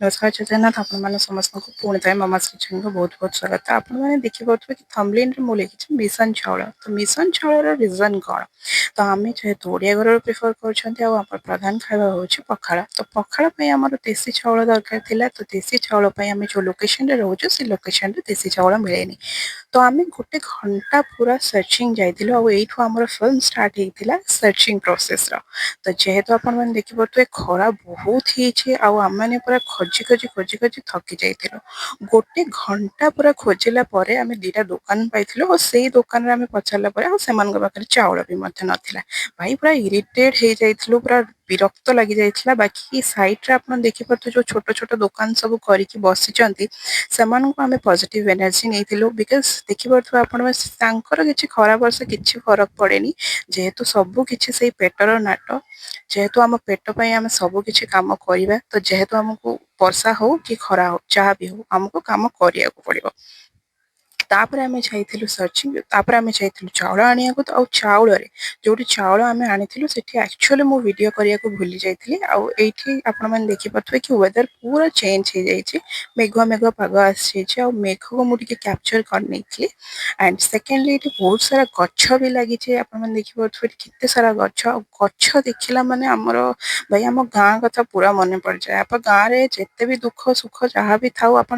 नमस्कार जय जगन्नाथ आपण समस्त को पुणी थे मामास किचन को बहुत बहुत स्वागत आपण मैंने देखी पारे कि थंबनेल रे मु लिखी मिशन चाउल तो मिशन चाउल रीजन कौन तो आम जेहेतु ओडिया घर प्रिफर कर प्रधान खावा हूँ पखाड़ तो पखाड़ आमर देशी चाउल दरकार थिला तो देशी चाउल आम जो लोकेशन रे रोचु से लोकेशन रे देशी चाउल मिलेनी तो आम गोटे घंटा पूरा सर्चिंग जाइलु आमर फिल्म स्टार्ट होता सर्चिंग प्रोसेस रो तो जेहेतु आपण मैंने देखी पारे खरा बहुत ही आम मैंने पूरा खोजी खोजी खोजी खोजी थकी जाइलु गोटे घंटा पूरा खोजिला परे आम दीटा दुकान पाइलु और से दुकान रे आम पचारा पाखे चाउल भी नाला भाई पूरा इरिटेट हो जाइलु पूरा विरक्त लगी जाइला बाकी साइड रे आप देखिपे जो छोट छोट दुकान सब करके बसी से आम पॉजिटिव एनर्जी नहीं बिकज देखिपे आपंकर किसी खराब वर्ष किसी फरक पड़े जेहेतु सब किसी से पेटर नाट जेहेतु आम पेट आम सब किसी कम करवा तो जेहेतु आमको वर्षा हो कि खरा हो जहाँ भी हो आमको कम करने पड़ो तापर आम जाइलु सर्चिंग तापर आम जाइलु चाउल आनिया तो आउ चाउल जो चाउल आम आनी से एक्चुअली मु वीडियो करने को भूली जाइए आउठी आपण मैंने देखिपे कि वेदर पूरा चेंज हो जाए मेघुआ मेघुआ पाग आसी मेघ को मुझे कैप्चर करनी एंड सेकेंडली ये बहुत सारा गछ भी लगी आपने देखिपे केते सारा गछ गछ देखला माने आमर भाई आम गाँ कथा पूरा मन पड़ जाए आप गाँव में जिते भी दुख सुख जहाँ भी था आप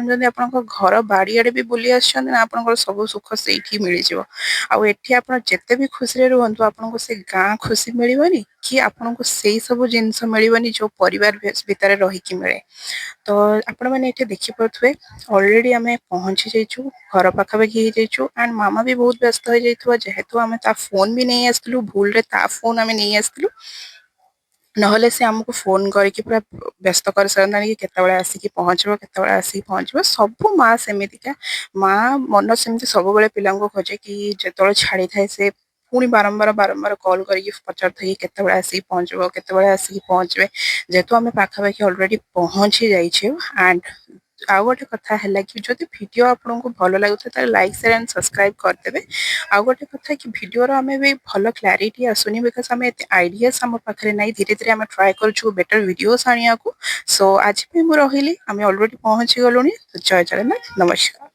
घर बाड़ीआड़े भी बुली आप सब सुख से मिल जाव आठी आप जिते भी खुशी रुहतु आपको से गाँ खुशी मिलनी कि आपको से सब जिनस मिलनी जो परिवार भितर रहीकि मिले तो आपण मैंने ये देखिपे अलरेडी आम पहुंची जाइु घर पाखापाखि हो एंड मामा भी बहुत व्यस्त हो जाइए जेहेतु आम ता फोन भी नहीं आसलु भूल रे ता फोन आम नहीं आसलु नहले से आमको फोन करके पूरा व्यस्त कर सारा कि केतबेले आसिक पहुँचब केतबेले आसिक पहुँचब सब माँ सेमितिका माँ मन सेमती सब बेले पिला खोजे कि जो छाड़ी थाए से पुणी बारंबार बारंबार कॉल करके पचार थे केतबेले आसिक पहुँचब केतबेले आसिक पहुँचबे जेहेतु आम पाखापाखि अलरेडी पहुँची जाइए एंड आउ गोटे कथा है कि जब वीडियो आपको भल लगे लाइक शेयर एंड सब्सक्राइब करदे आउ गोटे कथा कि वीडियो आम भी भल क्लारिटी आसुनी बिकज आम आइडियाज आम पाखे ना धीरे धीरे आम ट्राए कर बेटर वीडियोस आनिया सो आज भी मुझे रही आम अलरेडी पहुँची गलुनी जय जगन्नाथ नमस्कार।